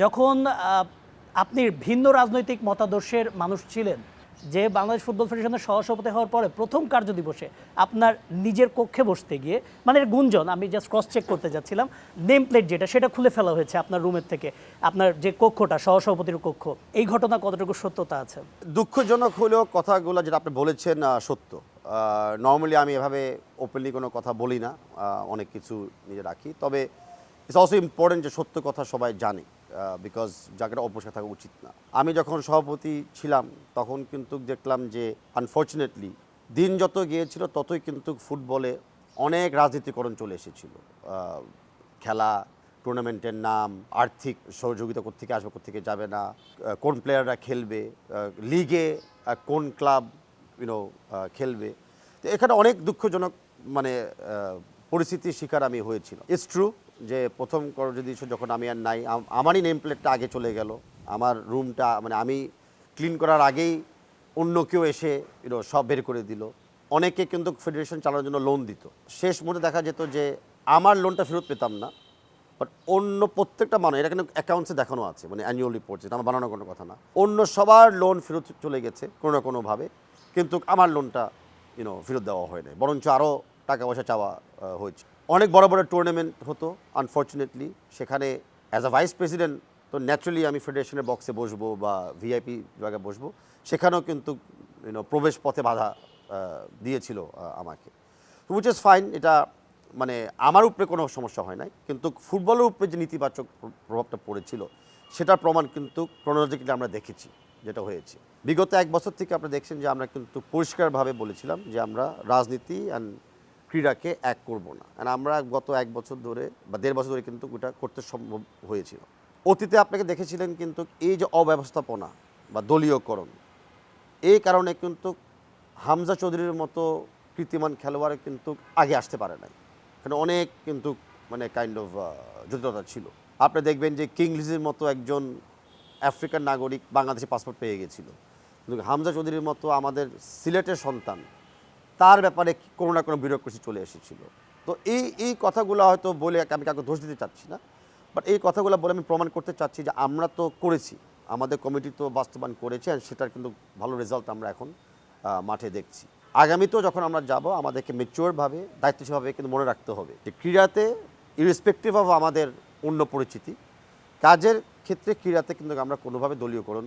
যখন আপনি ভিন্ন রাজনৈতিক মতাদর্শের মানুষ ছিলেন, যে বাংলাদেশ ফুটবল ফেডারেশনের সহসভাপতি হওয়ার পরে প্রথম কার্যদিবসে আপনার নিজের কক্ষে বসতে গিয়ে, মানে এর গুঞ্জন, আমি জাস্ট ক্রস চেক করতে যাচ্ছিলাম, নেম প্লেট যেটা সেটা খুলে ফেলা হয়েছে আপনার রুমের থেকে, আপনার যে কক্ষটা সহসভাপতির কক্ষ, এই ঘটনা কতটুকু সত্যতা আছে? দুঃখজনক হলেও কথাগুলো যেটা আপনি বলেছেন সত্য। নর্মালি আমি এভাবে ওপেনলি কোনো কথা বলি না, অনেক কিছু নিজে রাখি। তবে ইটস অলসো ইম্পর্টেন্ট যে সত্য কথা সবাই জানে, বিকজ জায়গাটা অপরিষ্কার থাকা উচিত না। আমি যখন সভাপতি ছিলাম তখন কিন্তু দেখলাম যে আনফর্চুনেটলি দিন যত গিয়েছিল ততই কিন্তু ফুটবলে অনেক রাজনীতিকরণ চলে এসেছিল। খেলা, টুর্নামেন্টের নাম, আর্থিক সহযোগিতা কোত্থেকে আসবে কোত্থেকে যাবে না, কোন প্লেয়াররা খেলবে, লিগে কোন ক্লাব খেলবে। তো এখানে অনেক দুঃখজনক মানে পরিস্থিতির শিকার আমি হয়েছিল। ইটস ট্রু যে প্রথম করজদিবসে যখন আমি আর নাই, আমারই নেম প্লেটটা আগে চলে গেল। আমার রুমটা মানে আমি ক্লিন করার আগেই অন্য কেউ এসে সব বের করে দিল। অনেকে কিন্তু ফেডারেশন চালানোর জন্য লোন দিত। শেষ মুহূর্তে দেখা যেত যে আমার লোনটা ফেরত পেতাম না, বাট অন্য প্রত্যেকটা মানুষ, এটা কিন্তু অ্যাকাউন্টসে দেখানো আছে, মানে অ্যানুয়াল রিপোর্ট, যেটা আমার বানানোর কোনো কথা না। অন্য সবার লোন ফেরত চলে গেছে কোনো না কোনোভাবে, কিন্তু আমার লোনটা ফেরত দেওয়া হয় নাই, বরঞ্চ আরও টাকা পয়সা চাওয়া হয়েছে। অনেক বড় বড় টুর্নামেন্ট হতো আনফর্চুনেটলি, সেখানে অ্যাজ আ ভাইস প্রেসিডেন্ট তো ন্যাচারালি আমি ফেডারেশনের বক্সে বসবো বা ভিআইপি জায়গায় বসবো, সেখানেও কিন্তু প্রবেশ পথে বাধা দিয়েছিল আমাকে, উইচ ইজ ফাইন। এটা মানে আমার উপরে কোনো সমস্যা হয় নাই, কিন্তু ফুটবলের উপরে যে নেতিবাচক প্রভাবটা পড়েছিল সেটার প্রমাণ কিন্তু ক্রোনোলজিক্যালি আমরা দেখেছি যেটা হয়েছে। বিগত এক বছর থেকে আপনারা দেখছেন যে আমরা কিন্তু পরিষ্কারভাবে বলেছিলাম যে আমরা রাজনীতি অ্যান্ড ক্রীড়াকে এক করব না, অ্যান্ড আমরা গত এক বছর ধরে বা 1.5 বছর ধরে কিন্তু ওটা করতে সম্ভব হয়েছিল। অতীতে আপনাকে দেখেছিলেন কিন্তু এই যে অব্যবস্থাপনা বা দলীয়করণ, এই কারণে কিন্তু হামজা চৌধুরীর মতো কীর্তিমান খেলোয়াড় কিন্তু আগে আসতে পারে নাই। এখানে অনেক কিন্তু মানে কাইন্ড অফ জটিলতা ছিল। আপনি দেখবেন যে কিংলিজের মতো একজন আফ্রিকান নাগরিক বাংলাদেশে পাসপোর্ট পেয়ে গেছিল, কিন্তু হামজা চৌধুরীর মতো আমাদের সিলেটের সন্তান, তার ব্যাপারে কোনো না কোনো বিরক্তি চলে এসেছিল। তো এই কথাগুলো হয়তো বলে আমি কাউকে দোষ দিতে চাচ্ছি না, বাট এই কথাগুলো বলে আমি প্রমাণ করতে চাচ্ছি যে আমরা তো করেছি, আমাদের কমিটি তো বাস্তবায়ন করেছে, আর সেটার কিন্তু ভালো রেজাল্ট আমরা এখন মাঠে দেখছি। আগামীতেও যখন আমরা যাব আমাদেরকে ম্যাচিওরভাবে দায়িত্বশীলভাবে কিন্তু মনে রাখতে হবে যে ক্রীড়াতে ইরেসপেক্টিভ অফ আমাদের অন্য পরিচিতি, কাজের ক্ষেত্রে ক্রীড়াতে কিন্তু আমরা কোনোভাবে দলীয়করণ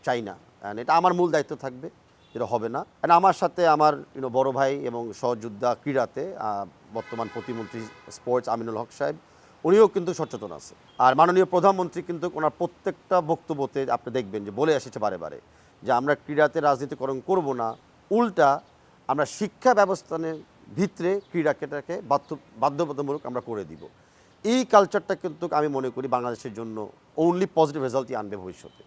চাই না, অ্যান্ড এটা আমার মূল দায়িত্ব থাকবে, যেটা হবে না। অ্যান্ড আমার সাথে আমার বড় ভাই এবং সহযোদ্ধা ক্রীড়াতে বর্তমান প্রতিমন্ত্রী স্পোর্টস আমিনুল হক সাহেব, উনিও কিন্তু সচেতন আছে। আর মাননীয় প্রধানমন্ত্রী কিন্তু ওনার প্রত্যেকটা বক্তব্যতে আপনি দেখবেন যে বলে এসেছে বারে বারে যে আমরা ক্রীড়াতে রাজনীতিকরণ করব না, উল্টা আমরা শিক্ষা ব্যবস্থানের ভিতরে ক্রীড়াটাকে বাধ্যবাধকতামূলক আমরা করে দিব। এই কালচারটা কিন্তু আমি মনে করি বাংলাদেশের জন্য অনলি পজিটিভ রেজাল্টই আনবে ভবিষ্যতে।